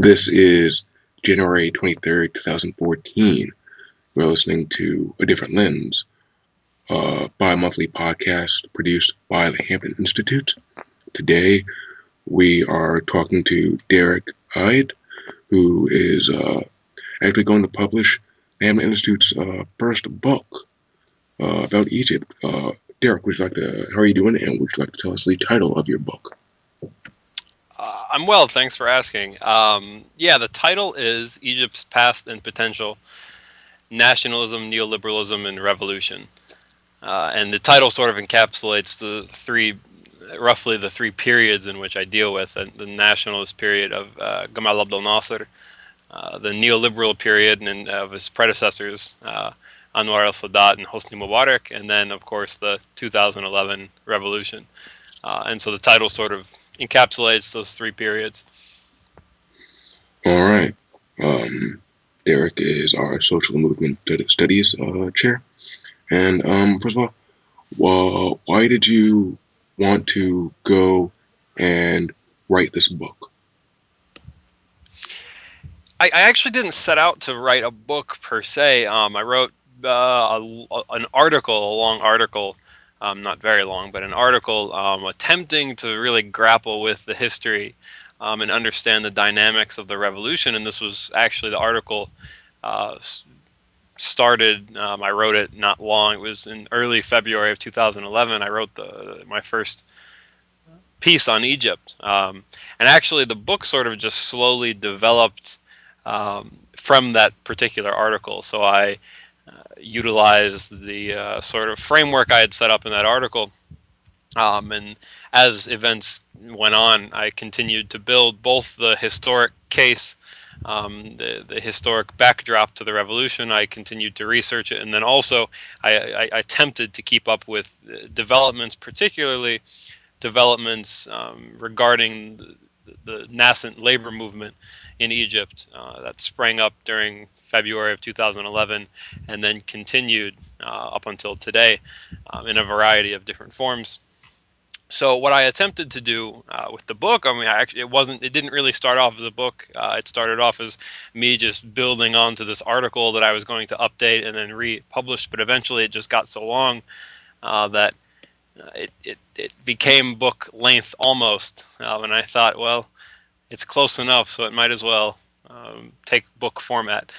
This is January 23rd, 2014. We're listening to A Different Lens, a bi-monthly podcast produced by the Hampton Institute. Today, we are talking to Derek Hyde, who is actually going to publish the Hampton Institute's first book about Egypt. Derek, how are you doing, and would you like to tell us the title of your book? I'm well, thanks for asking. The title is Egypt's Past and Potential, Nationalism, Neoliberalism, and Revolution. And the title sort of encapsulates roughly the three periods in which I deal with. The nationalist period of Gamal Abdel Nasser, the neoliberal period and of his predecessors, Anwar al-Sadat and Hosni Mubarak, and then, of course, the 2011 revolution. And so the title sort of encapsulates those three periods. All right. Derek is our social movement studies chair. And first of all, why did you want to go and write this book? I actually didn't set out to write a book per se. I wrote a long article, not very long, but an article attempting to really grapple with the history and understand the dynamics of the revolution. And this was actually the article started. I wrote it not long. It was in early February of 2011. I wrote my first piece on Egypt. And actually, the book sort of just slowly developed from that particular article. So I utilized the sort of framework I had set up in that article. And as events went on, I continued to build both the historic case, the historic backdrop to the revolution. I continued to research it, and then also I attempted to keep up with developments, particularly developments regarding the nascent labor movement in Egypt that sprang up during February of 2011 and then continued up until today in a variety of different forms. So what I attempted to do with the book, it didn't really start off as a book. It started off as me just building onto this article that I was going to update and then republish, but eventually it just got so long that it became book length almost. And I thought, well, it's close enough, so it might as well take book format.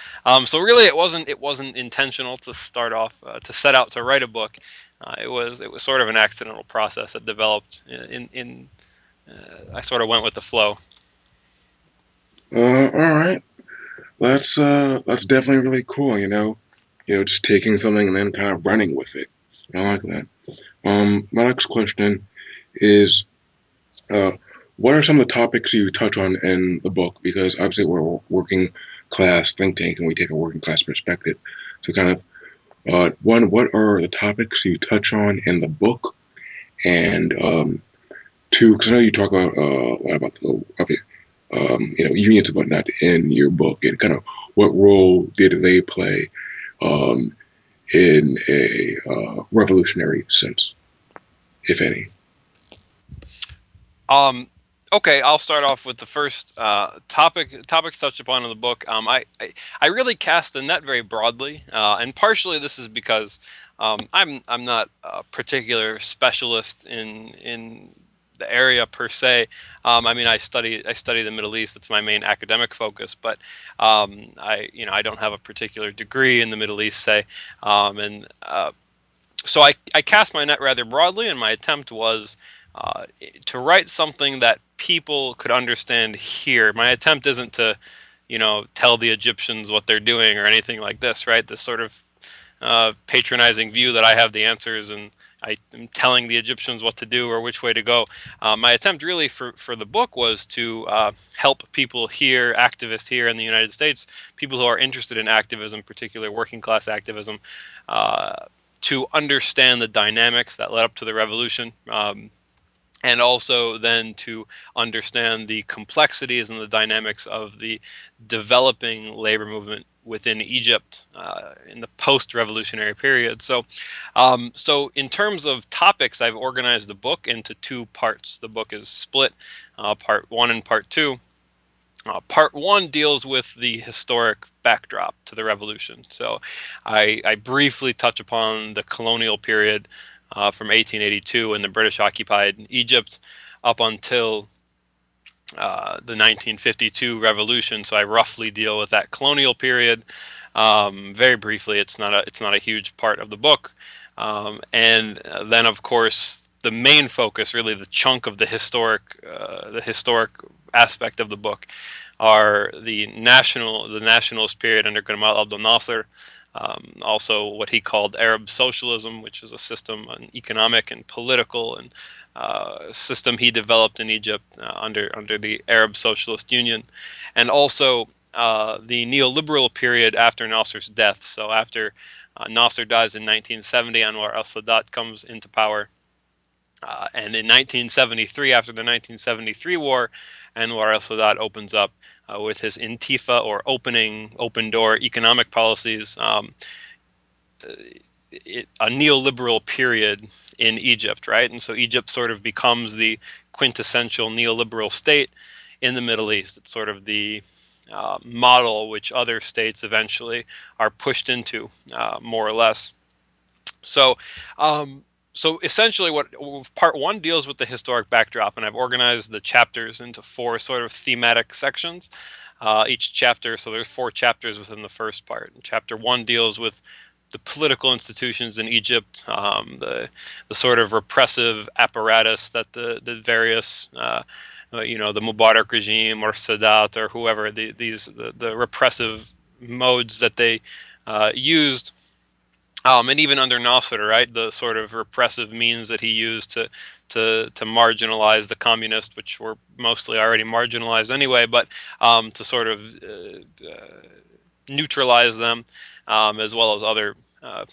So really, it wasn't intentional to start off to set out to write a book. It was sort of an accidental process that developed. I sort of went with the flow. All right, that's definitely really cool. Just taking something and then kind of running with it. I like that. My next question is, what are some of the topics you touch on in the book? Because obviously we're a working class think tank and we take a working class perspective. So kind of, one, what are the topics you touch on in the book? And two, because I know you talk about a lot about the unions and whatnot in your book, and kind of what role did they play in a revolutionary sense, if any? Okay, I'll start off with the first topics touched upon in the book. I really cast the net very broadly, and partially this is because I'm not a particular specialist in the area per se. I study the Middle East. It's my main academic focus, but I don't have a particular degree in the Middle East, say, so I cast my net rather broadly, and my attempt was to write something that people could understand here. My attempt isn't to, tell the Egyptians what they're doing or anything like this, right? This sort of patronizing view that I have the answers and I am telling the Egyptians what to do or which way to go. My attempt really for the book was to help people here, activists here in the United States, people who are interested in activism, particularly working class activism, to understand the dynamics that led up to the revolution. And also then to understand the complexities and the dynamics of the developing labor movement within Egypt in the post-revolutionary period. So in terms of topics, I've organized the book into two parts. The book is split, part one and part two. Part one deals with the historic backdrop to the revolution. So I briefly touch upon the colonial period from 1882 when the British occupied Egypt up until the 1952 revolution. So I roughly deal with that colonial period very briefly. It's not a huge part of the book. And then, of course, the main focus, really the chunk of the historic aspect of the book, are the nationalist period under Gamal Abdel Nasser, also what he called Arab socialism, which is a system, an economic and political and system he developed in Egypt under the Arab Socialist Union, and also the neoliberal period after Nasser's death. So after Nasser dies in 1970, Anwar al-Sadat comes into power. And in 1973, after the 1973 war, Anwar al-Sadat opens up with his Intifa, or open door economic policies, a neoliberal period in Egypt, right? And so Egypt sort of becomes the quintessential neoliberal state in the Middle East. It's sort of the model which other states eventually are pushed into, more or less. So, so essentially, what part one deals with the historic backdrop, and I've organized the chapters into four sort of thematic sections. Each chapter, so there's 4 chapters within the first part. Chapter 1 deals with the political institutions in Egypt, the sort of repressive apparatus that the various the Mubarak regime or Sadat or whoever, the repressive modes that they used, and even under Nasser, right, the sort of repressive means that he used to marginalize the communists, which were mostly already marginalized anyway, but to sort of neutralize them, as well as other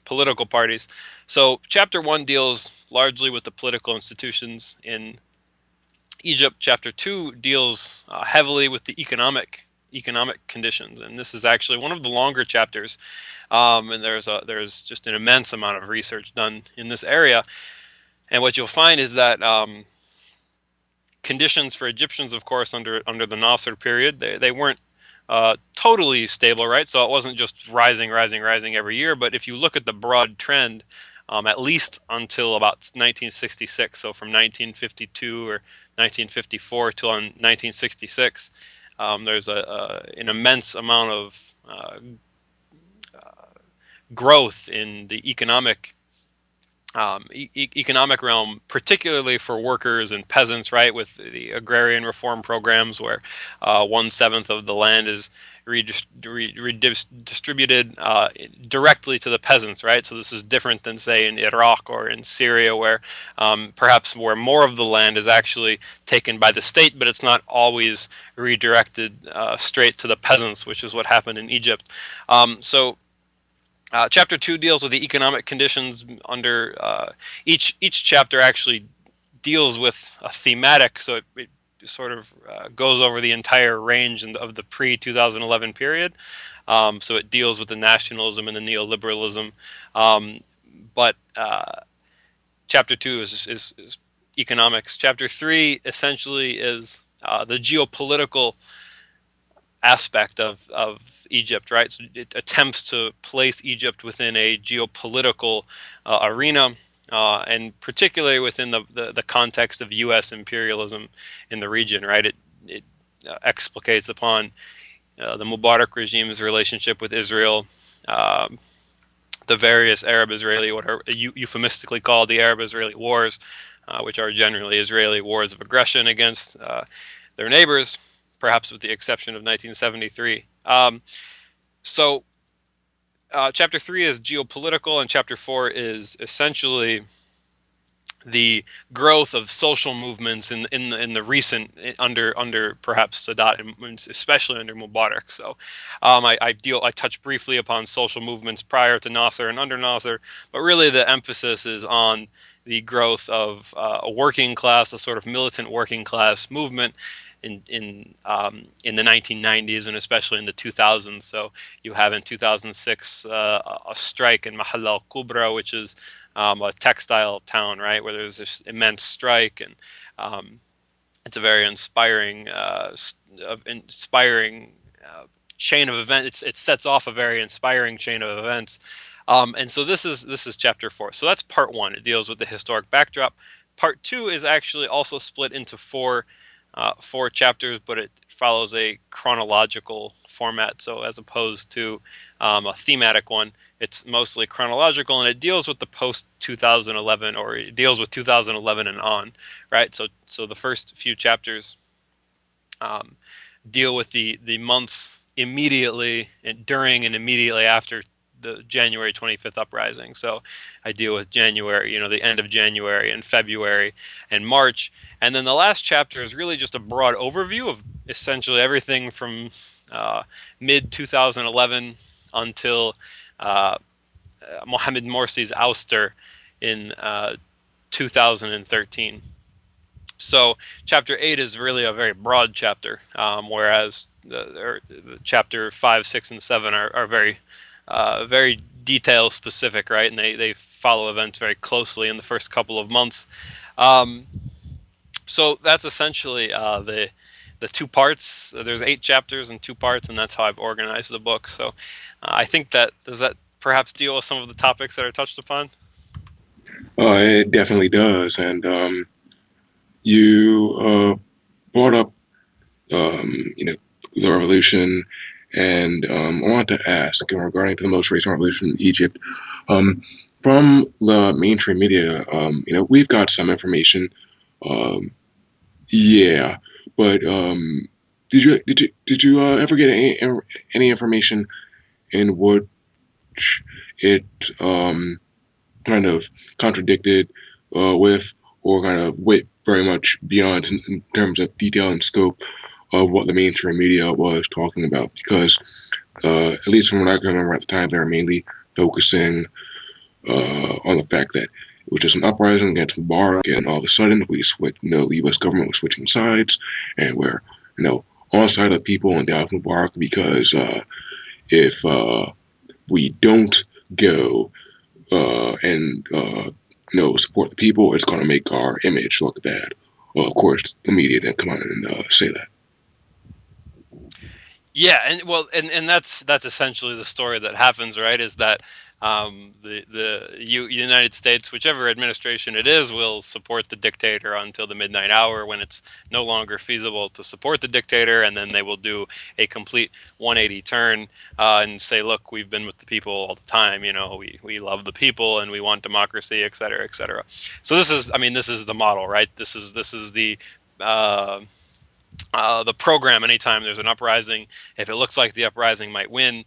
political parties. So chapter 1 deals largely with the political institutions in Egypt. Chapter 2 deals heavily with the economic conditions, and this is actually one of the longer chapters, and there's just an immense amount of research done in this area. And what you'll find is that conditions for Egyptians, of course, under the Nasser period, they weren't totally stable, right? So it wasn't just rising every year. But if you look at the broad trend, at least until about 1966, so from 1952 or 1954 till 1966, there's an immense amount of growth in the economic realm, particularly for workers and peasants, right? With the agrarian reform programs, where 1/7 of the land is redistributed directly to the peasants, right? So this is different than, say, in Iraq or in Syria, where perhaps where more of the land is actually taken by the state, but it's not always redirected straight to the peasants, which is what happened in Egypt. Chapter 2 deals with the economic conditions under each chapter actually deals with a thematic, so it sort of goes over the entire range of the pre-2011 period. So it deals with the nationalism and the neoliberalism. But chapter 2 is economics. Chapter 3 essentially is the geopolitical aspect of Egypt, right? So it attempts to place Egypt within a geopolitical arena, and particularly within the context of U.S. imperialism in the region, right? It explicates upon the Mubarak regime's relationship with Israel, the various Arab-Israeli, what are euphemistically called the Arab-Israeli wars, which are generally Israeli wars of aggression against their neighbors, perhaps with the exception of 1973. So chapter 3 is geopolitical, and chapter 4 is essentially the growth of social movements in the recent under perhaps Sadat, and especially under Mubarak. So I touch briefly upon social movements prior to Nasser and under Nasser, but really the emphasis is on the growth of a working class, a sort of militant working class movement in the 1990s and especially in the 2000s. So you have in 2006 a strike in Mahalla al-Kubra, which is a textile town, right, where there's this immense strike, and It's a very inspiring, chain of events. It sets off a very inspiring chain of events. And so this is chapter 4. So that's part 1. It deals with the historic backdrop. Part 2 is actually also split into four chapters, but it follows a chronological format. So as opposed to a thematic one, it's mostly chronological, and it deals with the post 2011, or it deals with 2011 and on, right? So the first few chapters deal with the months immediately and during and immediately after the January 25th uprising. So I deal with January, the end of January and February and March. And then the last chapter is really just a broad overview of essentially everything from mid 2011 until Mohamed Morsi's ouster in 2013. So chapter 8 is really a very broad chapter, whereas the chapter 5, 6, and 7 are very detail specific, right? And they follow events very closely in the first couple of months. So that's essentially the two parts. There's 8 chapters and 2 parts, and that's how I've organized the book. So I think does that perhaps deal with some of the topics that are touched upon? It definitely does. And you brought up, the revolution, and I want to ask regarding to the most recent revolution in Egypt. Um, from the mainstream media, we've got some information. Um, yeah, but did you ever get any information in which it kind of contradicted with, or kind of went very much beyond in terms of detail and scope of what the mainstream media was talking about? Because at least from what I can remember at the time, they were mainly focusing on the fact that it was just an uprising against Mubarak, and all of a sudden we switched. The U.S. government was switching sides, and we're on the side of the people and down with Mubarak because if we don't go and support the people, it's going to make our image look bad. Well, of course, the media didn't come out and say that. Yeah, and that's essentially the story that happens, right? Is that the United States, whichever administration it is, will support the dictator until the midnight hour, when it's no longer feasible to support the dictator, and then they will do a complete 180 turn and say, look, we've been with the people all the time. We love the people and we want democracy, et cetera, et cetera. So this is the model, right? This is the program. Anytime there's an uprising, if it looks like the uprising might win,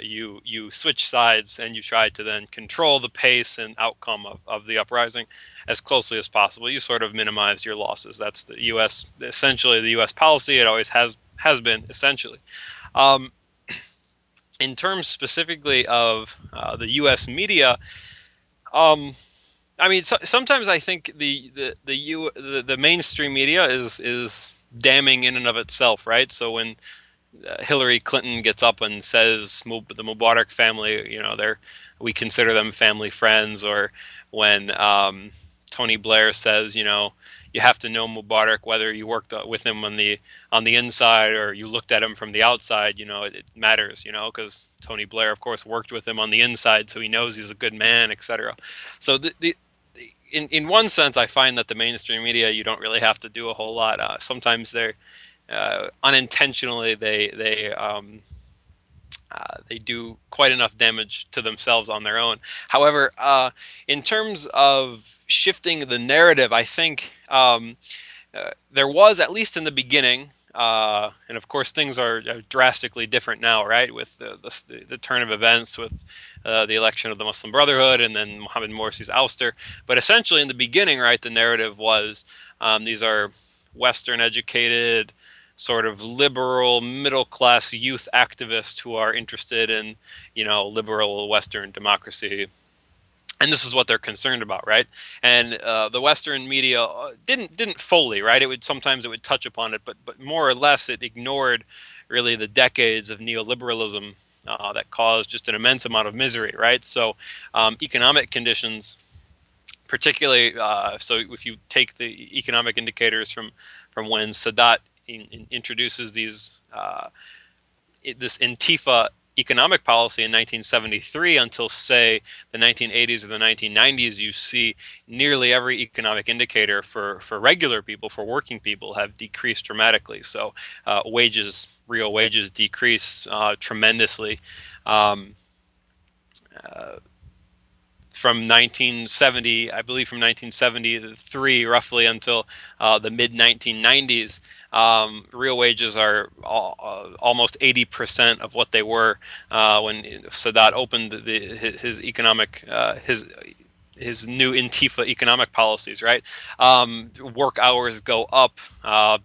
you switch sides and you try to then control the pace and outcome of the uprising as closely as possible. You sort of minimize your losses. That's essentially the U.S. policy. It always has been, essentially. In terms specifically of the U.S. media, sometimes I think the mainstream media is damning in and of itself, right? So when Hillary Clinton gets up and says the Mubarak family, we consider them family friends, or when Tony Blair says, you have to know Mubarak whether you worked with him on the inside or you looked at him from the outside. It matters, because Tony Blair, of course, worked with him on the inside, so he knows he's a good man, etc. So in one sense, I find that the mainstream media, you don't really have to do a whole lot. Sometimes they're unintentionally they do quite enough damage to themselves on their own. However, in terms of shifting the narrative, I think there was, at least in the beginning, and of course things are drastically different now, right? With the turn of events, with the election of the Muslim Brotherhood, and then Mohamed Morsi's ouster. But essentially, in the beginning, right, the narrative was these are Western-educated, sort of liberal, middle-class youth activists who are interested in, liberal Western democracy. And this is what they're concerned about, right? And the Western media didn't fully, right? Sometimes it would touch upon it, but more or less it ignored really the decades of neoliberalism that caused just an immense amount of misery, right? So economic conditions, particularly so if you take the economic indicators from when Sadat introduces these this Intifa economic policy in 1973 until, say, the 1980s or the 1990s, you see nearly every economic indicator for regular people, for working people, have decreased dramatically. So real wages decrease tremendously. From 1970, I believe from 1973 roughly until the mid 1990s, real wages are almost 80% of what they were when Sadat opened his economic his new Intifa economic policies, right? Work hours go up,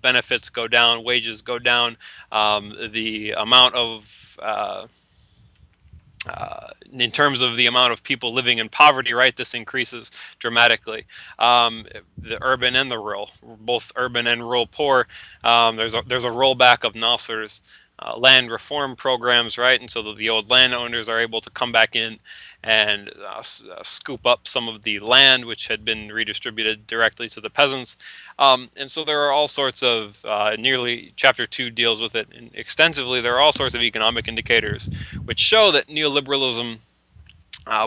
benefits go down, wages go down, the amount of in terms of the amount of people living in poverty, right, this increases dramatically. The urban and the rural, both urban and rural poor, there's a rollback of Nasser's land reform programs, right, and so the old landowners are able to come back in and scoop up some of the land which had been redistributed directly to the peasants. And so there are all sorts of, nearly Chapter 2 deals with it extensively, there are all sorts of economic indicators which show that neoliberalism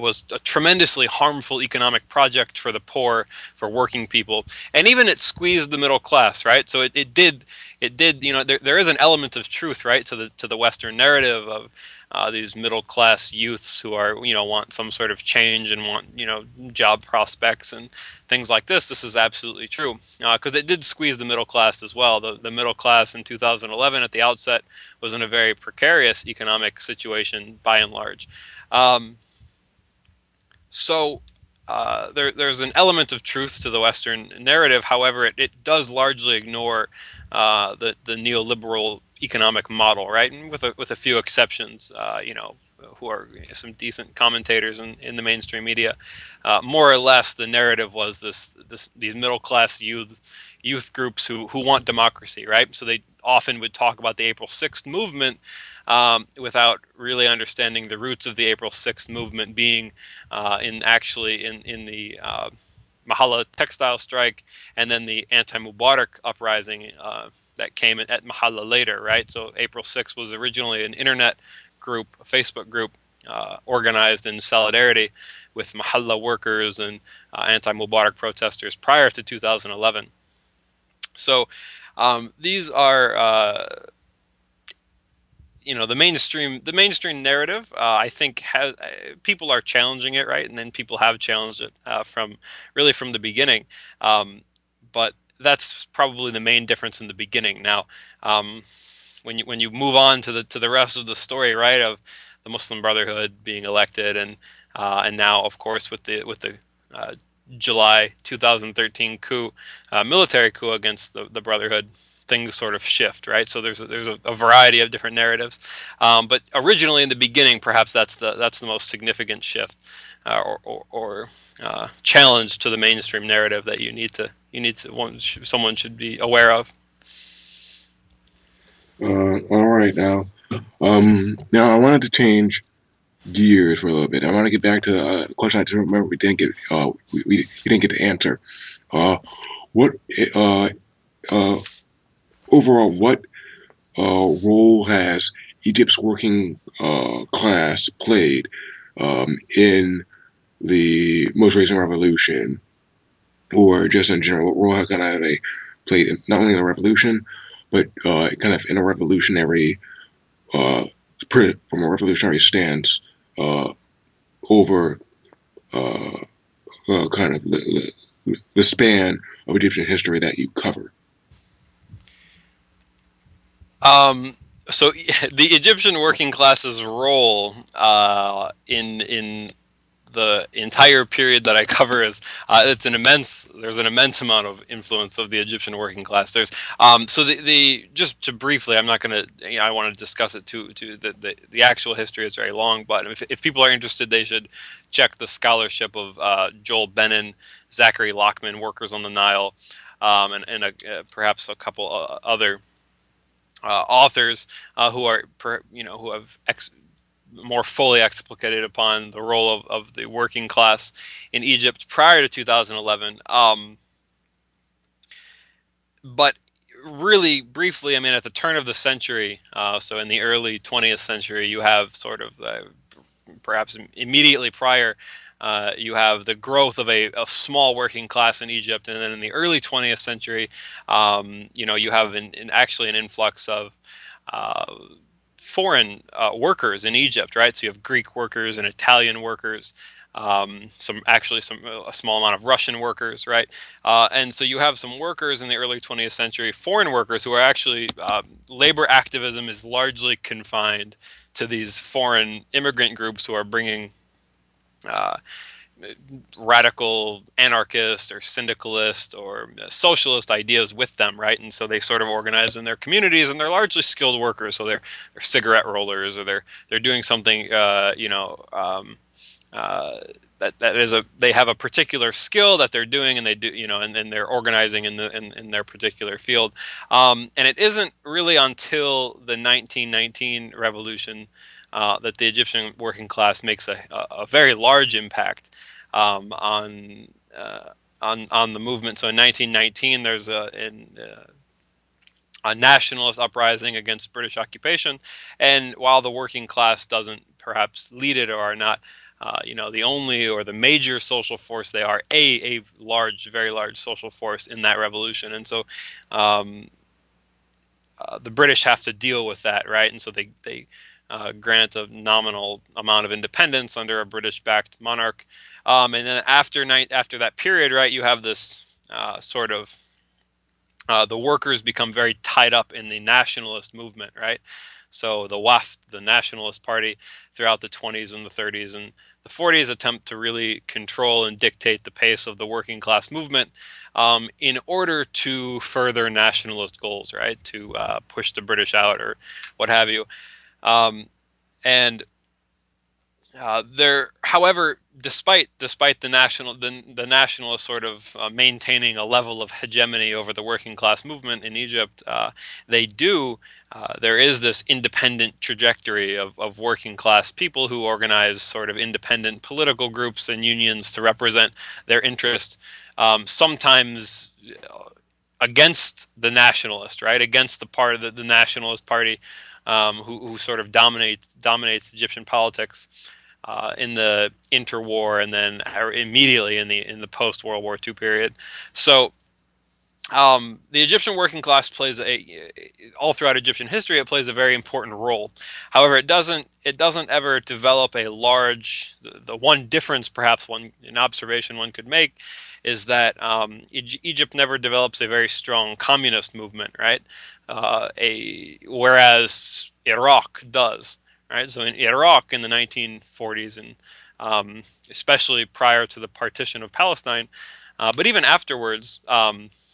was a tremendously harmful economic project for the poor, for working people, and even it squeezed the middle class, right? So it did, there is an element of truth, right, to the Western narrative of these middle class youths who are, want some sort of change and want, job prospects and things like this. This is absolutely true because it did squeeze the middle class as well. The middle class in 2011 at the outset was in a very precarious economic situation by and large. So there's an element of truth to the Western narrative. However, it does largely ignore the neoliberal economic model, right? And with a few exceptions, who are some decent commentators in the mainstream media. More or less, the narrative was these middle class youth groups who want democracy, right? So they often would talk about the April 6th movement without really understanding the roots of the April 6th movement being in the Mahalla textile strike and then the anti-Mubarak uprising that came at Mahalla later, right? So April 6th was originally an internet group, a Facebook group organized in solidarity with Mahalla workers and anti-Mubarak protesters prior to 2011. So these are the mainstream narrative. I think people are challenging it, right, and then people have challenged it from the beginning. But that's probably the main difference in the beginning. Now, when you move on to the rest of the story, right, of the Muslim Brotherhood being elected, and now, of course, with the July 2013 military coup against the Brotherhood, things sort of shift, right? So there's a variety of different narratives, but originally in the beginning, perhaps that's the most significant shift or challenge to the mainstream narrative that someone should be aware of. All right, now I wanted to change gears for a little bit. I want to get back to the question I just remember we didn't get we didn't get to answer. What overall, what role has Egypt's working class played in the most recent revolution, or just in general? What role have they played in, not only in the revolution, but kind of in a revolutionary, from a revolutionary stance over kind of the span of Egyptian history that you cover? So the Egyptian working class's role in the entire period that I cover is there's an immense amount of influence of the Egyptian working class. There's so just to briefly, I'm not going to, I want to discuss it too. The actual history is very long, but if people are interested, they should check the scholarship of Joel Benin, Zachary Lockman, Workers on the Nile, and perhaps a couple other authors who have more fully explicated upon the role of the working class in Egypt prior to 2011. But really briefly, I mean, at the turn of the century, so in the early 20th century, you have sort of perhaps immediately prior, you have the growth of a small working class in Egypt, and then in the early 20th century, you have actually an influx of uh, foreign workers in Egypt, right? So you have Greek workers and Italian workers, a small amount of Russian workers, right? And so you have some workers in the early 20th century, foreign workers who are actually labor activism is largely confined to these foreign immigrant groups who are bringing uh, radical anarchist or syndicalist or socialist ideas with them, right? And so they sort of organize in their communities, and they're largely skilled workers. So they're cigarette rollers, or they're doing something, they have a particular skill that they're doing, and they do, and they're organizing in their particular field. And it isn't really until the 1919 revolution that the Egyptian working class makes a very large impact on the movement. So in 1919, there's a nationalist uprising against British occupation, and while the working class doesn't perhaps lead it, or are not, the only or the major social force, they are a large, very large social force in that revolution. And so the British have to deal with that, right? And so they grant a nominal amount of independence under a British-backed monarch. And then after that period, right, you have this sort of the workers become very tied up in the nationalist movement, right? So the WAF, the Nationalist Party, throughout the 20s and the 30s and the 40s, attempt to really control and dictate the pace of the working class movement in order to further nationalist goals, right? To push the British out or what have you. And however, despite the nationalists sort of maintaining a level of hegemony over the working class movement in Egypt, there is this independent trajectory of working class people who organize sort of independent political groups and unions to represent their interest, sometimes against the nationalist, right? Against the part of the Nationalist Party, who sort of dominates Egyptian politics in the interwar, and then immediately in the post World War II period. So the Egyptian working class plays all throughout Egyptian history. It plays a very important role. However, it doesn't ever develop a large. The one difference, perhaps an observation one could make, is that Egypt never develops a very strong communist movement, right? Whereas Iraq does, right? So in Iraq in the 1940s, and especially prior to the partition of Palestine, but even afterwards,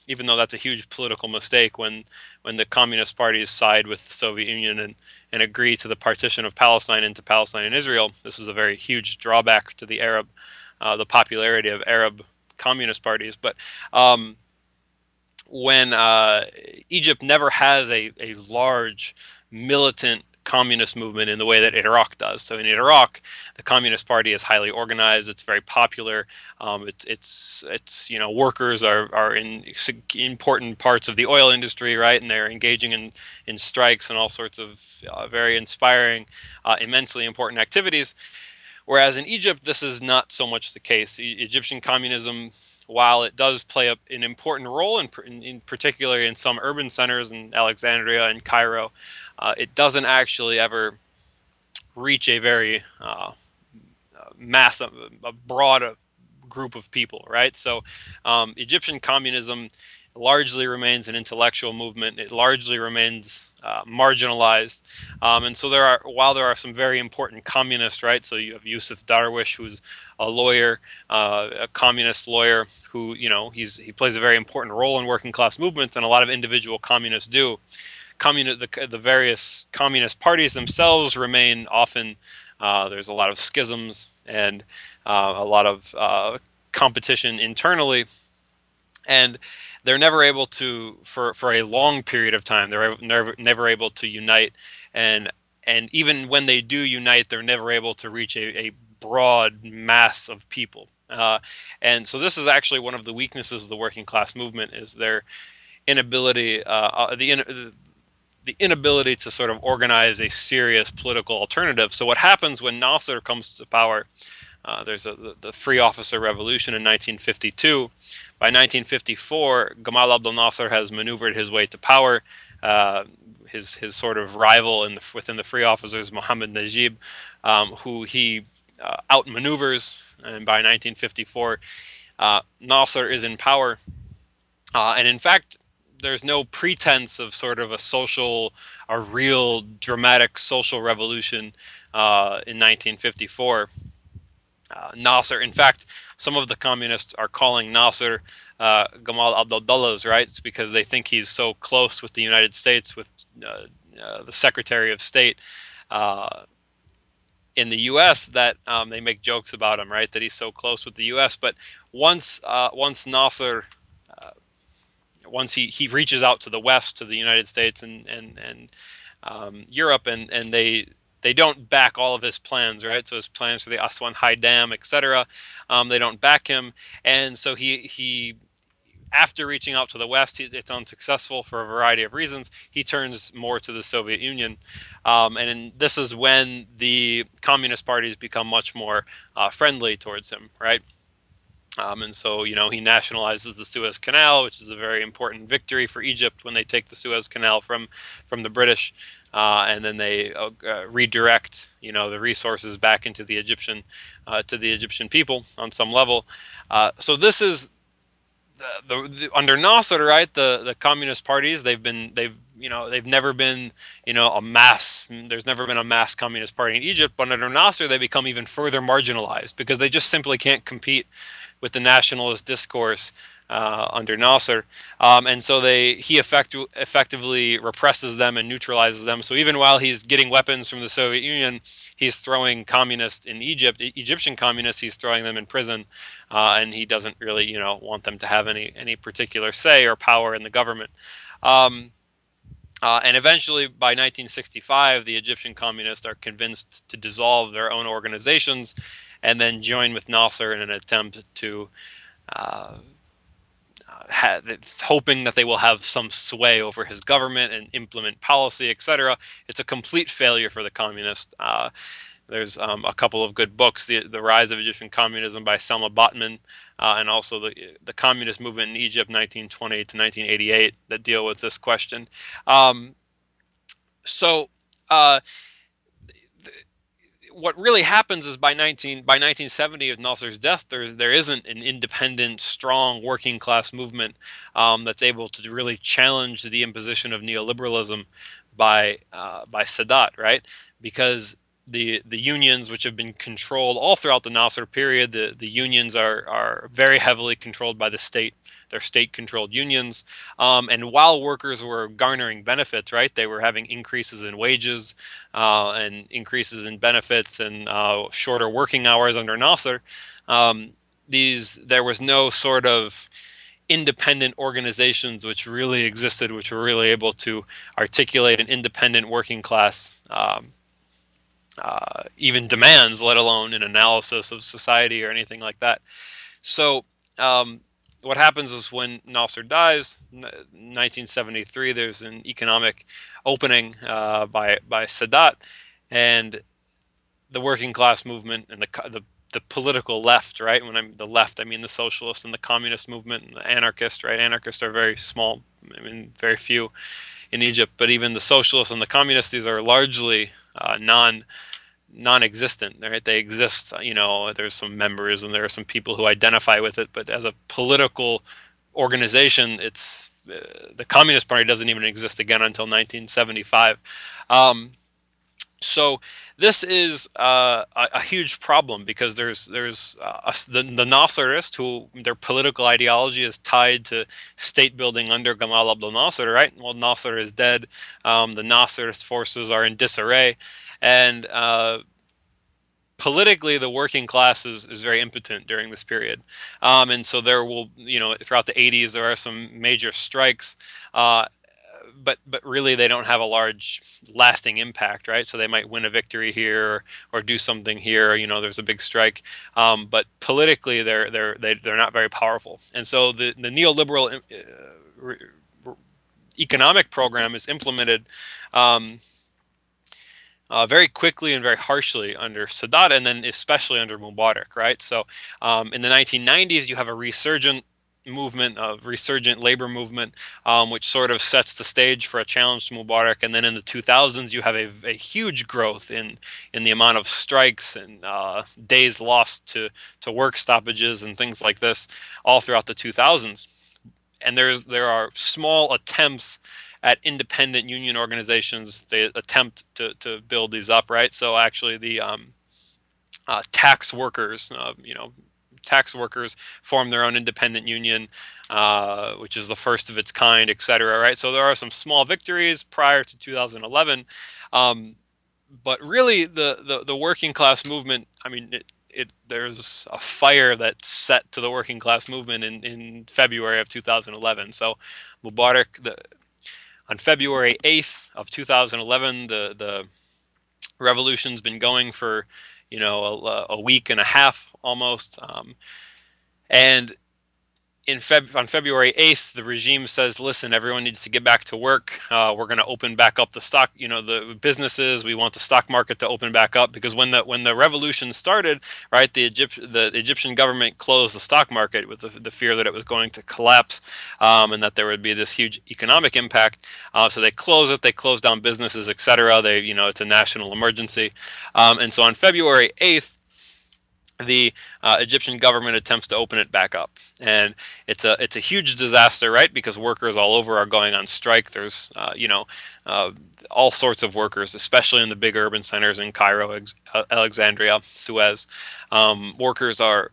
even though that's a huge political mistake when the communist parties side with the Soviet Union and agree to the partition of Palestine into Palestine and Israel, this is a very huge drawback to the popularity of Arab communist parties. But when Egypt never has a large militant communist movement in the way that Iraq does. So in Iraq, the Communist Party is highly organized. It's very popular. It's workers are in important parts of the oil industry, right? And they're engaging in strikes and all sorts of very inspiring, immensely important activities. Whereas in Egypt, this is not so much the case. Egyptian communism, while it does play an important role, in particular in some urban centers in Alexandria and Cairo, it doesn't actually ever reach a very massive, a broad group of people, right? So Egyptian communism largely remains an intellectual movement. It largely remains marginalized, and so while there are some very important communists, right? So you have Yusuf Darwish, who's a lawyer, a communist lawyer, who he plays a very important role in working class movements, and a lot of individual communists do. The various communist parties themselves remain often. There's a lot of schisms and a lot of competition internally, and they're never able to, for a long period of time, they're never able to unite and and even when they do unite, they're never able to reach a broad mass of people. And so this is actually one of the weaknesses of the working class movement, is their inability, the inability to sort of organize a serious political alternative. So what happens when Nasser comes to power? There's the Free Officer Revolution in 1952. By 1954, Gamal Abdel Nasser has maneuvered his way to power. His sort of rival within the Free Officers, Mohammed Najib, who he outmaneuvers. And by 1954, Nasser is in power. And in fact, there's no pretense of sort of a real dramatic social revolution in 1954. Nasser, in fact, some of the communists are calling Nasser Gamal Abdel Douglas, right? It's because they think he's so close with the United States, with the Secretary of State in the U.S., that they make jokes about him, right? That he's so close with the U.S. But once Nasser, once he reaches out to the West, to the United States and Europe, and they don't back all of his plans, right? So his plans for the Aswan High Dam, etc., they don't back him, and so he after reaching out to the West, it's unsuccessful for a variety of reasons. He turns more to the Soviet Union, and this is when the communist parties become much more friendly towards him, right? And so, he nationalizes the Suez Canal, which is a very important victory for Egypt when they take the Suez Canal from the British, and then they redirect, the resources back into the Egyptian people on some level. So this is the under Nasser, right? The communist parties, they've never been, a mass. There's never been a mass communist party in Egypt, but under Nasser, they become even further marginalized because they just simply can't compete with the nationalist discourse under Nasser, and so he effectively represses them and neutralizes them. So even while he's getting weapons from the Soviet Union, he's throwing communists in Egyptian communists, he's throwing them in prison, and he doesn't really, want them to have any particular say or power in the government. And eventually, by 1965, the Egyptian communists are convinced to dissolve their own organizations and then join with Nasser in an attempt to hoping that they will have some sway over his government and implement policy, etc. It's a complete failure for the communists. There's a couple of good books, The Rise of Egyptian Communism by Selma Botman, and also the Communist Movement in Egypt, 1920 to 1988, that deal with this question. What really happens is by 1970, with Nasser's death, there isn't an independent, strong working class movement that's able to really challenge the imposition of neoliberalism by Sadat, right? Because the unions, which have been controlled all throughout the Nasser period, the unions are very heavily controlled by the state. They're state-controlled unions, and while workers were garnering benefits, right, they were having increases in wages and increases in benefits and shorter working hours under Nasser. There was no sort of independent organizations which really existed, which were really able to articulate an independent working class, even demands, let alone an analysis of society or anything like that. So what happens is when Nasser dies, 1973, there's an economic opening by Sadat, and the working class movement and the political left, right? When I'm the left, I mean the socialist and the communist movement and the anarchist, right? Anarchists are very small, very few in Egypt, but even the socialists and the communists, these are largely non-existent, right? They exist, there's some members and there are some people who identify with it, but as a political organization, it's the Communist Party doesn't even exist again until 1975. So this is a huge problem because there's the Nasserists who their political ideology is tied to state building under Gamal Abdel Nasser, right? Well, Nasser is dead. The Nasserist forces are in disarray. And politically, the working class is very impotent during this period. And so there will, throughout the 80s, there are some major strikes but really they don't have a large lasting impact, right? So they might win a victory here or do something here. There's a big strike, but politically they're not very powerful. And so the neoliberal economic program is implemented um, very quickly and very harshly under Sadat, and then especially under Mubarak, right? So in the 1990s, you have a resurgent labor movement, which sort of sets the stage for a challenge to Mubarak. And then in the 2000s, you have a huge growth in the amount of strikes and days lost to work stoppages and things like this, all throughout the 2000s. And there are small attempts at independent union organizations. They attempt to build these up, right? So actually the tax workers, tax workers form their own independent union, which is the first of its kind, et cetera, right? So there are some small victories prior to 2011. But really the working class movement, I mean, there's a fire that's set to the working class movement in February of 2011. So Mubarak, on February 8th of 2011, the revolution's been going for, a week and a half almost. And on February 8th, the regime says, listen, everyone needs to get back to work. We're going to open back up the stock, the businesses. We want the stock market to open back up, because when the revolution started, right, the Egyptian government closed the stock market with the fear that it was going to collapse, and that there would be this huge economic impact. So they close it. They close down businesses, etc. It's a national emergency. And so on February 8th, the Egyptian government attempts to open it back up, and it's a huge disaster, right? Because workers all over are going on strike. There's all sorts of workers, especially in the big urban centers in Cairo, Alexandria, Suez. Workers are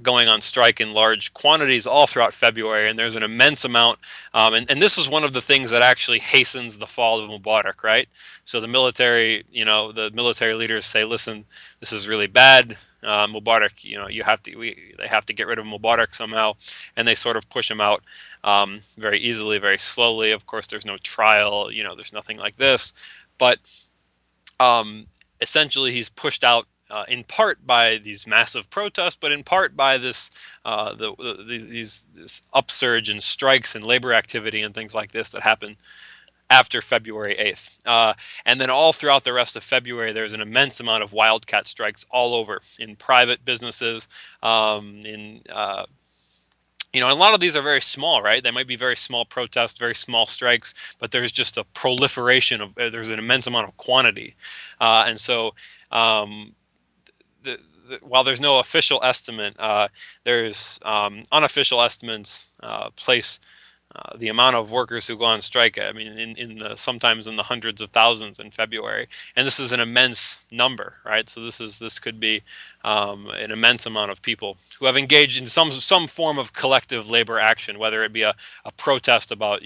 going on strike in large quantities all throughout February, and there's an immense amount. And this is one of the things that actually hastens the fall of Mubarak, right? So the military leaders say, listen, this is really bad. Mubarak, they have to get rid of Mubarak somehow, and they sort of push him out very easily, very slowly. Of course, there's no trial, there's nothing like this, but essentially he's pushed out in part by these massive protests, but in part by this upsurge in strikes and labor activity and things like this that happen after February 8th. And then all throughout the rest of February, there's an immense amount of wildcat strikes all over, in private businesses, and a lot of these are very small, right? They might be very small protests, very small strikes, but there's just a proliferation there's an immense amount of quantity. And so while there's no official estimate, there's unofficial estimates place the amount of workers who go on strike. I mean, sometimes in the hundreds of thousands in February, and this is an immense number, right? So this could be an immense amount of people who have engaged in some form of collective labor action, whether it be a protest about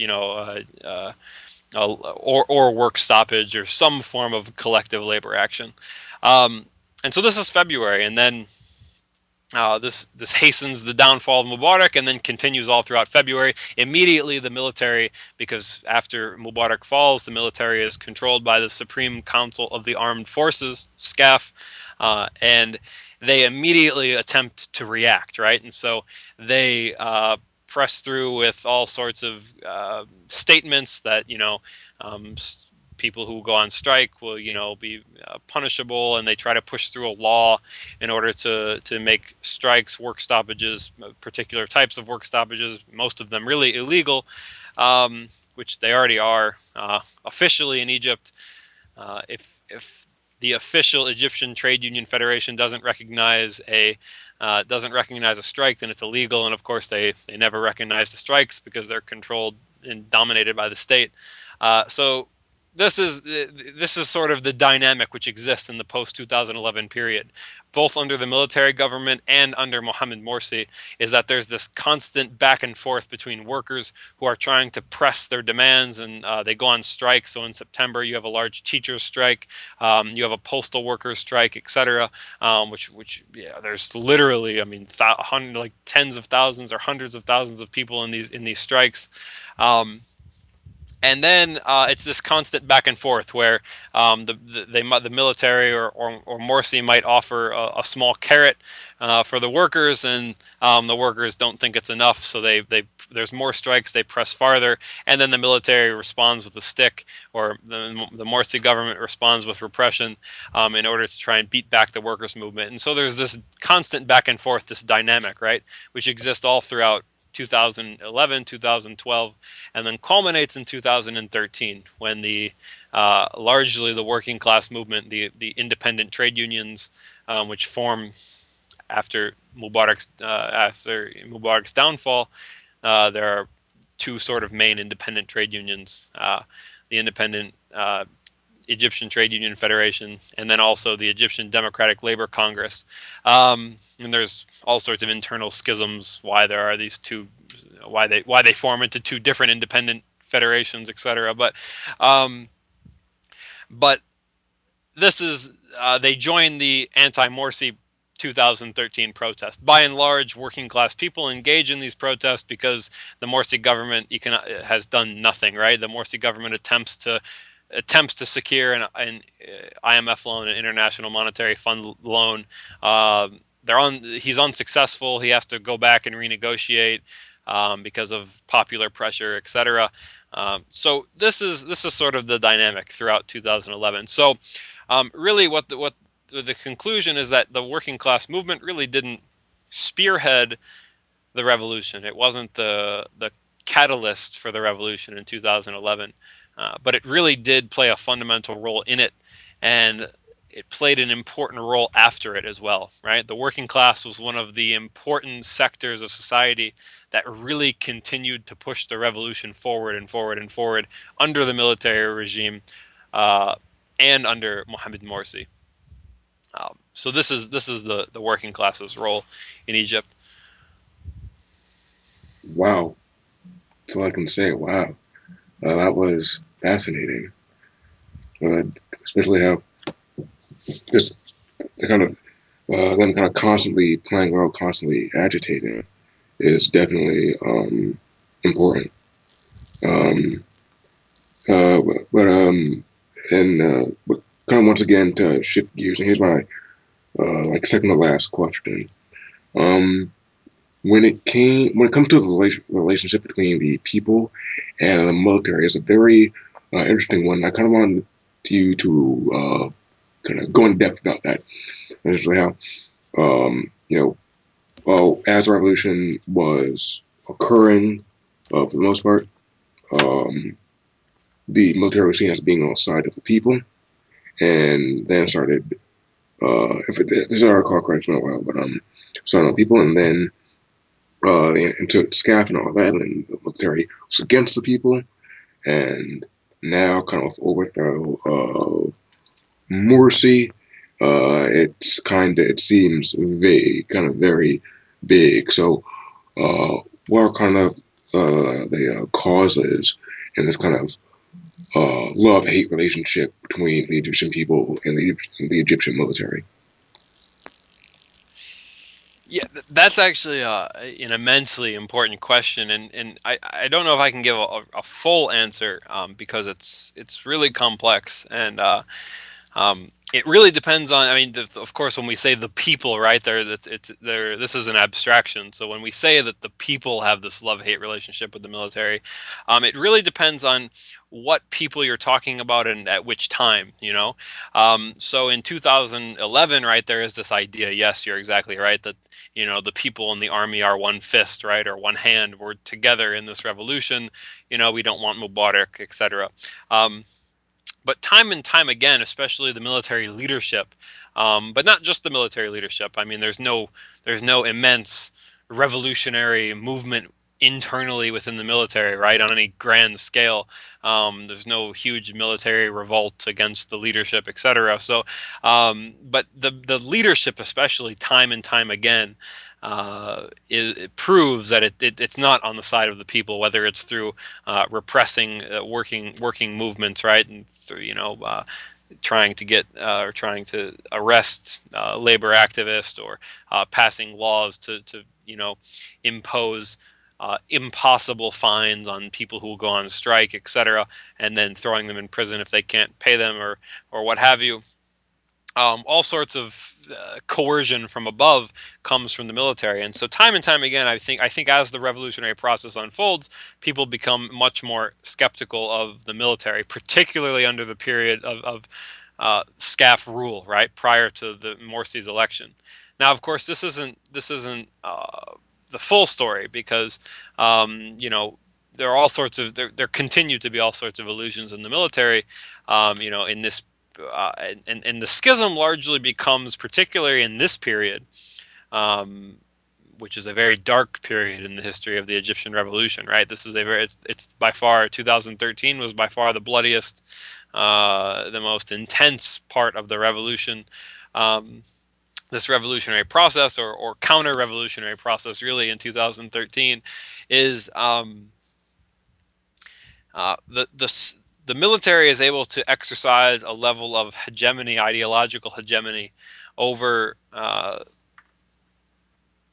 or work stoppage, or some form of collective labor action. And so this is February, and then this hastens the downfall of Mubarak, and then continues all throughout February. Immediately, the military, because after Mubarak falls, the military is controlled by the Supreme Council of the Armed Forces, SCAF, and they immediately attempt to react, right? And so they press through with all sorts of statements that people who go on strike will, be punishable, and they try to push through a law in order to make strikes, work stoppages, particular types of work stoppages, most of them really illegal, which they already are officially in Egypt. If the official Egyptian Trade Union Federation doesn't recognize a strike, then it's illegal, and of course they never recognize the strikes because they're controlled and dominated by the state. So this is sort of the dynamic which exists in the post-2011 period, both under the military government and under Mohamed Morsi, is that there's this constant back and forth between workers who are trying to press their demands, and they go on strike. So in September, you have a large teachers strike, you have a postal workers strike, etc. Which there's literally, like tens of thousands or hundreds of thousands of people in these strikes. And then it's this constant back and forth where the military or Morsi might offer a small carrot for the workers, and the workers don't think it's enough, so there's more strikes, they press farther, and then the military responds with a stick, or the Morsi government responds with repression in order to try and beat back the workers' movement. And so there's this constant back and forth, this dynamic, right, which exists all throughout 2011, 2012, and then culminates in 2013 when largely the working class movement, the independent trade unions, which form after Mubarak's downfall. There are two sort of main independent trade unions: the Independent Egyptian Trade Union Federation, and then also the Egyptian Democratic Labor Congress. And there's all sorts of internal schisms why there are these two, why they form into two different independent federations, etc. But this is they joined the anti-Morsi 2013 protest. By and large, working class people engage in these protests because the Morsi government has done nothing. Right, the Morsi government attempts to secure an IMF loan, an International Monetary Fund loan. He's unsuccessful. He has to go back and renegotiate because of popular pressure, etc. So this is sort of the dynamic throughout 2011. So really, what the conclusion is that the working class movement really didn't spearhead the revolution. It wasn't the catalyst for the revolution in 2011. But it really did play a fundamental role in it, and it played an important role after it as well, right? The working class was one of the important sectors of society that really continued to push the revolution forward and forward and forward under the military regime and under Mohamed Morsi. So this is the working class's role in Egypt. Wow. That's all I can say. Wow. That was fascinating. Especially how just the kind of them kind of constantly playing a role, constantly agitating is definitely important. Um, but kind of once again to shift gears, and here's my like second to last question. Um, when it comes to the relationship between the people and the military, it's a very interesting one. I kind of wanted you to kind of go in depth about that. Essentially, how as the revolution was occurring, for the most part, the military was seen as being on the side of the people, and then started. This is our recall correct, it's been a while, but started on people, and then and took SCAF and all that, and the military was against the people, and now kind of overthrow of Morsi. It seems vague, kind of very big. So, what are kind of the causes in this kind of love-hate relationship between the Egyptian people and the Egyptian military? Yeah, that's actually an immensely important question, and I don't know if I can give a full answer because it's really complex, and it really depends on. I mean, of course, when we say the people, right there, this is an abstraction. So when we say that the people have this love-hate relationship with the military, it really depends on what people you're talking about and at which time. So in 2011, right, there is this idea. Yes, you're exactly right that the people in the army are one fist, right, or one hand. We're together in this revolution. We don't want Mubarak, etc. But time and time again, especially the military leadership, but not just the military leadership. I mean, there's no immense revolutionary movement internally within the military, right, on any grand scale. There's no huge military revolt against the leadership, etc. So, but the leadership, especially time and time again, it proves that it's not on the side of the people, whether it's through repressing working movements, right, and through trying to arrest labor activists, or passing laws to impose impossible fines on people who will go on strike, etc., and then throwing them in prison if they can't pay them or what have you. All sorts of coercion from above comes from the military, and so time and time again, I think as the revolutionary process unfolds, people become much more skeptical of the military, particularly under the period of SCAF rule, right, prior to the Morsi's election. Now, of course, this isn't the full story, because there are all sorts of there continue to be all sorts of illusions in the military, in this. And the schism largely becomes, particularly in this period, which is a very dark period in the history of the Egyptian revolution, right? This is it's by far, 2013 was by far the bloodiest, the most intense part of the revolution. This revolutionary process, or counter-revolutionary process, really, in 2013 is the military is able to exercise a level of hegemony, ideological hegemony, over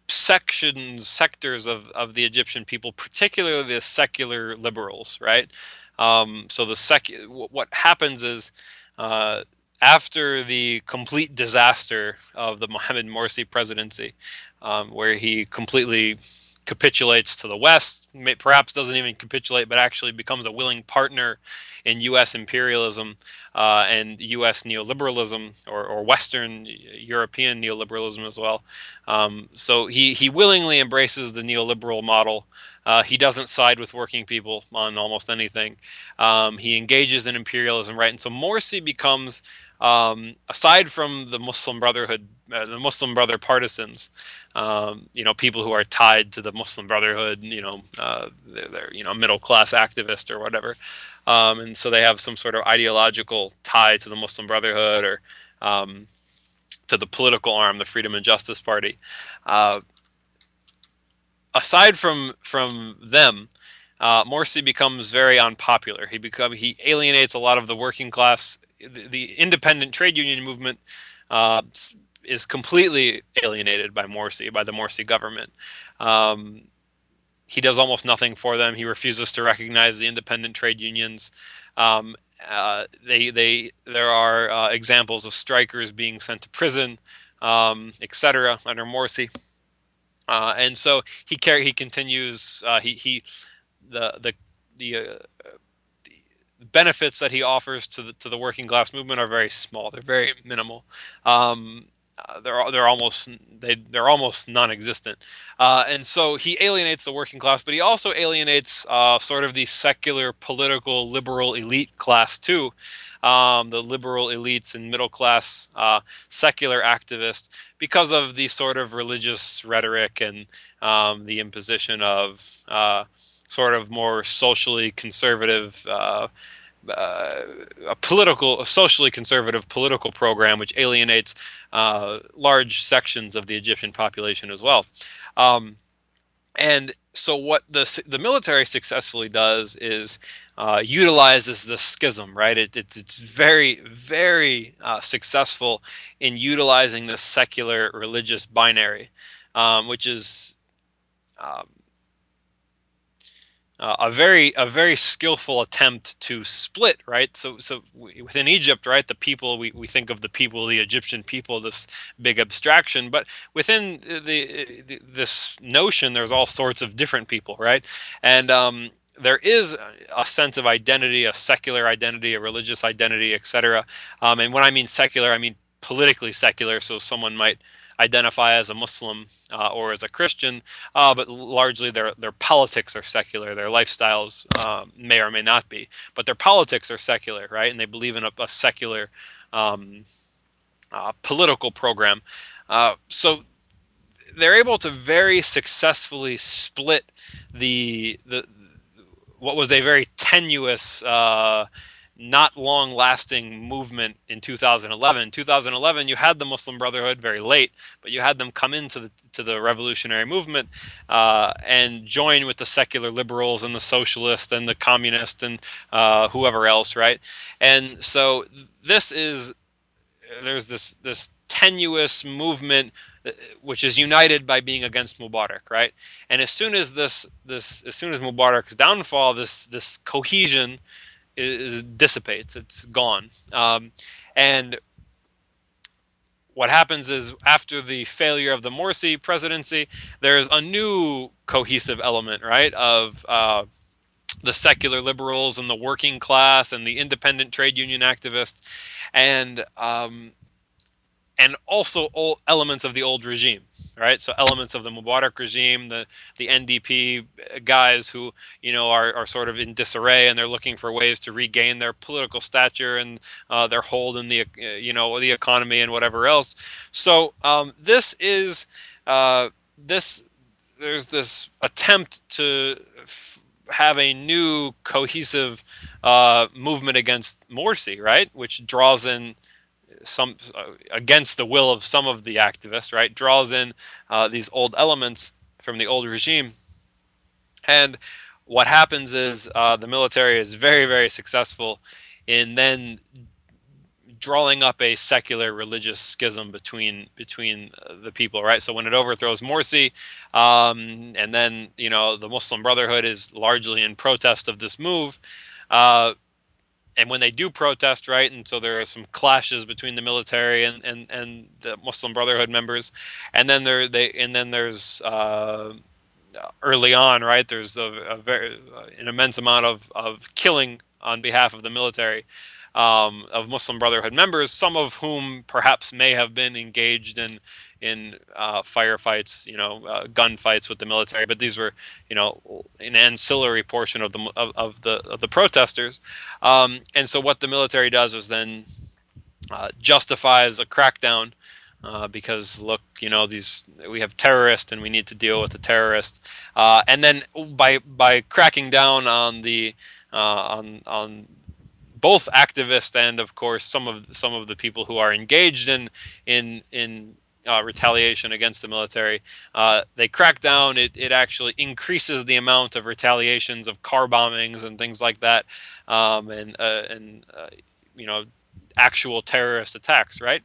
sectors of the Egyptian people, particularly the secular liberals, right? So what happens is, after the complete disaster of the Mohamed Morsi presidency, where he completely capitulates to the West, perhaps doesn't even capitulate, but actually becomes a willing partner in U.S. imperialism and U.S. neoliberalism, or Western European neoliberalism as well. So he willingly embraces the neoliberal model. He doesn't side with working people on almost anything. He engages in imperialism, right? And so Morsi becomes, aside from the Muslim Brotherhood, the Muslim Brother partisans, people who are tied to the Muslim Brotherhood, they're middle class activist or whatever, and so they have some sort of ideological tie to the Muslim Brotherhood, or to the political arm, the Freedom and Justice Party. Aside from them, Morsi becomes very unpopular. He alienates a lot of the working class. The independent trade union movement is completely alienated by Morsi, by the Morsi government. He does almost nothing for them. He refuses to recognize the independent trade unions. There are examples of strikers being sent to prison, etc., under Morsi. And so he continues. The benefits that he offers to the working class movement are very small. They're very minimal. They're almost non-existent. And so he alienates the working class, but he also alienates sort of the secular, political, liberal elite class too. The liberal elites and middle class secular activists, because of the sort of religious rhetoric and the imposition of sort of more socially conservative, a socially conservative political program, which alienates large sections of the Egyptian population as well. And so what the military successfully does is utilizes the schism, right? It's very, very successful in utilizing the secular religious binary, which is a very skillful attempt to split, right? So within Egypt, right, the people, we think of the people, the Egyptian people, this big abstraction, but within this notion, there's all sorts of different people, right? And there is a sense of identity, a secular identity, a religious identity, etc. And when I mean secular, I mean politically secular. So someone might identify as a Muslim or as a Christian, but largely their politics are secular. Their lifestyles may or may not be, but their politics are secular, right? And they believe in a secular political program. So they're able to very successfully split what was a very tenuous, not long-lasting movement in 2011. 2011, you had the Muslim Brotherhood very late, but you had them come into the revolutionary movement and join with the secular liberals and the socialists and the communists and whoever else, right? And so there's this tenuous movement which is united by being against Mubarak, right? And as soon as Mubarak's downfall, this cohesion dissipates. It's gone. And what happens is, after the failure of the Morsi presidency, there's a new cohesive element, right, of the secular liberals and the working class and the independent trade union activists, and also all elements of the old regime, right? So elements of the Mubarak regime, the NDP guys who are sort of in disarray, and they're looking for ways to regain their political stature and their hold in the the economy and whatever else. So this is there's this attempt to have a new cohesive movement against Morsi, right, which draws in some against the will of some of the activists, right, draws in these old elements from the old regime. And what happens is the military is very, very successful in then drawing up a secular religious schism between the people, right? So when it overthrows Morsi, and then the Muslim Brotherhood is largely in protest of this move, and when they do protest, right, and so there are some clashes between the military and the Muslim Brotherhood members, and then there's early on, right, there's an immense amount of killing on behalf of the military, of Muslim Brotherhood members, some of whom perhaps may have been engaged in firefights, gunfights with the military, but these were, an ancillary portion of the protesters. And so what the military does is then justifies a crackdown, because look, we have terrorists and we need to deal with the terrorists. And then by cracking down on the on both activists and, of course, some of the people who are engaged in retaliation against the military, they crack down. It actually increases the amount of retaliations of car bombings and things like that, and actual terrorist attacks, right?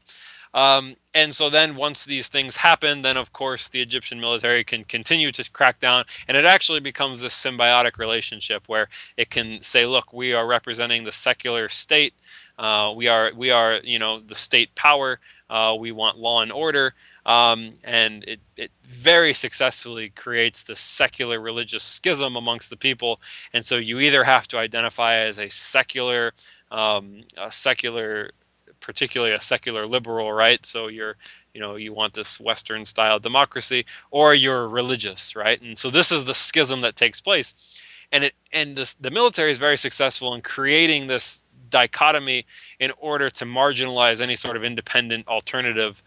And so then once these things happen, then of course the Egyptian military can continue to crack down, and it actually becomes this symbiotic relationship where it can say, look, we are representing the secular state, we are the state power, we want law and order, and it very successfully creates this secular religious schism amongst the people. And so you either have to identify as a secular, particularly a secular liberal, right? So you want this Western style democracy, or you're religious, right? And so this is the schism that takes place, and the military is very successful in creating this dichotomy in order to marginalize any sort of independent alternative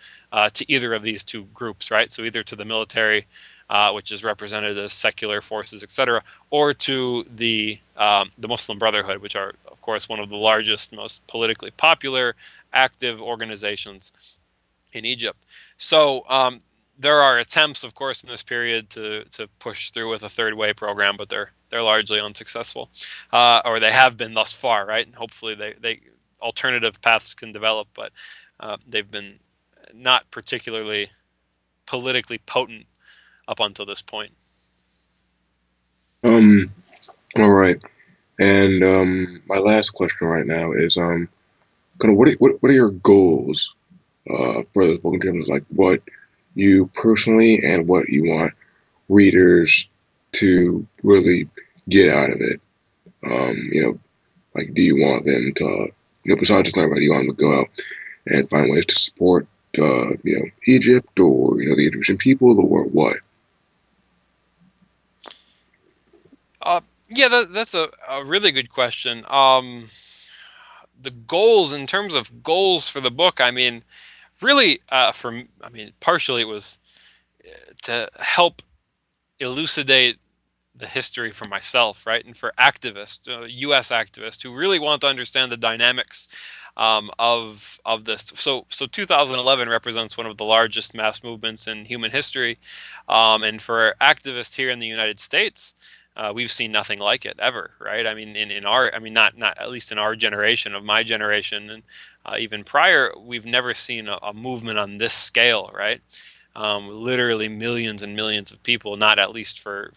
to either of these two groups, right? So either to the military, which is represented as secular forces, etc., or to the Muslim Brotherhood, which are, of course, one of the largest, most politically popular, active organizations in Egypt. So there are attempts, of course, in this period to push through with a third way program, but they're largely unsuccessful, or they have been thus far, right? And hopefully they alternative paths can develop, but they've been not particularly politically potent up until this point. All right. And my last question right now is kind of what are your goals for this book, in terms of like what you personally and what you want readers to really get out of it? Like, do you want them to, besides just learn about it, do you want them to go out and find ways to support Egypt, or the Egyptian people, or what? Yeah, that's a really good question. The goals, in terms of goals for the book, I mean, really, partially it was to help elucidate the history for myself, right? And for activists, U.S. activists who really want to understand the dynamics of this. So 2011 represents one of the largest mass movements in human history, and for activists here in the United States, we've seen nothing like it ever, right? I mean, in our, I mean, not at least in our generation, of my generation, and even prior, we've never seen a movement on this scale, right? Literally millions and millions of people, not at least for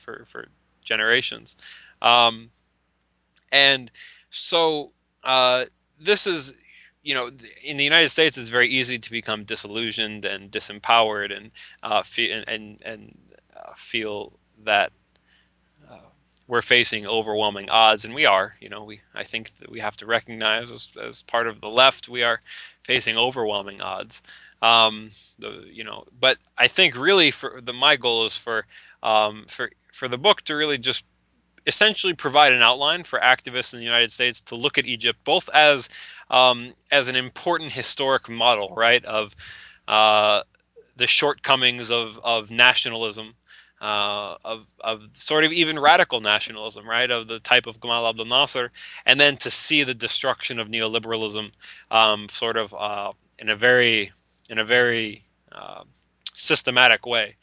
generations. Um, and so this is, in the United States, it's very easy to become disillusioned and disempowered, and feel that uh, we're facing overwhelming odds, and we are. I think that we have to recognize, as part of the left, we are facing overwhelming odds. Um, but I think really my goal is for the book to really just essentially provide an outline for activists in the United States to look at Egypt both as an important historic model, right, of uh, the shortcomings of nationalism, of sort of even radical nationalism, right, of the type of Gamal Abdel Nasser, and then to see the destruction of neoliberalism, sort of in a very systematic way.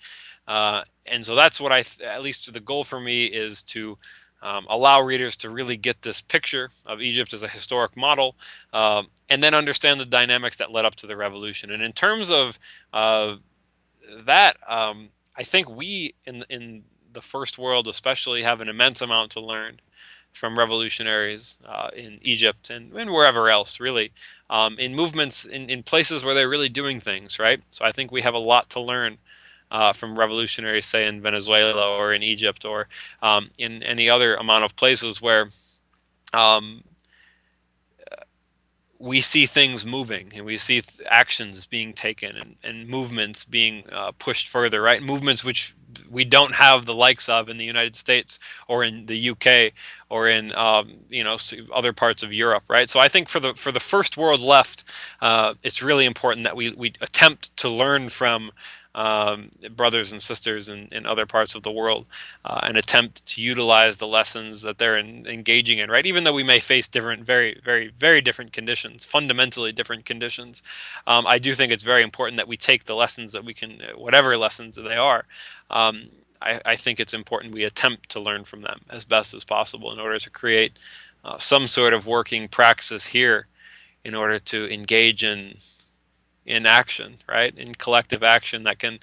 And so that's what at least the goal for me is to allow readers to really get this picture of Egypt as a historic model, and then understand the dynamics that led up to the revolution. And in terms of that, I think we in the first world especially have an immense amount to learn from revolutionaries in Egypt and wherever else, really, in movements in places where they're really doing things, right? So I think we have a lot to learn from revolutionaries, say in Venezuela or in Egypt or in any other amount of places where um, we see things moving and we see actions being taken, and movements being pushed further, right? Movements which we don't have the likes of in the United States or in the UK or in other parts of Europe, right? So I think for the first world left, it's really important that we attempt to learn from brothers and sisters in other parts of the world, and attempt to utilize the lessons that they're engaging in, right? Even though we may face different, very, very, very different conditions, fundamentally different conditions, I do think it's very important that we take the lessons that we can, whatever lessons they are. I think it's important we attempt to learn from them as best as possible in order to create some sort of working praxis here in order to engage in action, right? In collective action that can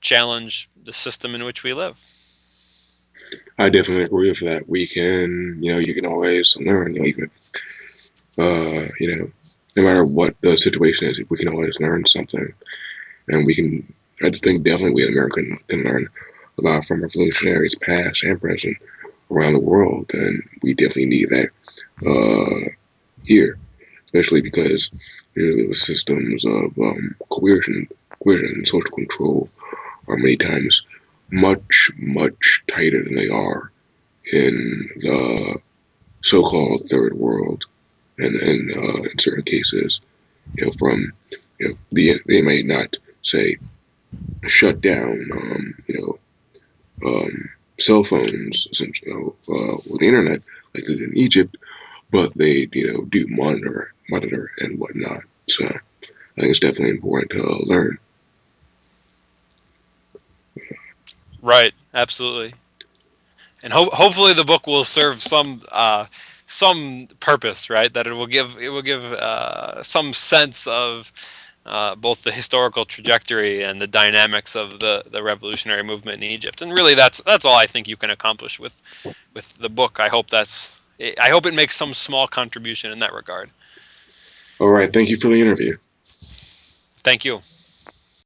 challenge the system in which we live. I definitely agree with that. We can, you can always learn, even no matter what the situation is, we can always learn something, and we can. I think definitely we in America can learn a lot from revolutionaries past and present around the world, and we definitely need that here, especially because the systems of coercion, and social control are many times much, much tighter than they are in the so-called third world, and in certain cases, from they may not say shut down, cell phones, essentially, with the internet like they did in Egypt, but they do monitor and whatnot. So I think it's definitely important to learn. Right, absolutely. And hopefully the book will serve some purpose, right? That it will give some sense of both the historical trajectory and the dynamics of the revolutionary movement in Egypt. And really, that's all I think you can accomplish with the book. I hope it makes some small contribution in that regard. All right, thank you for the interview. Thank you.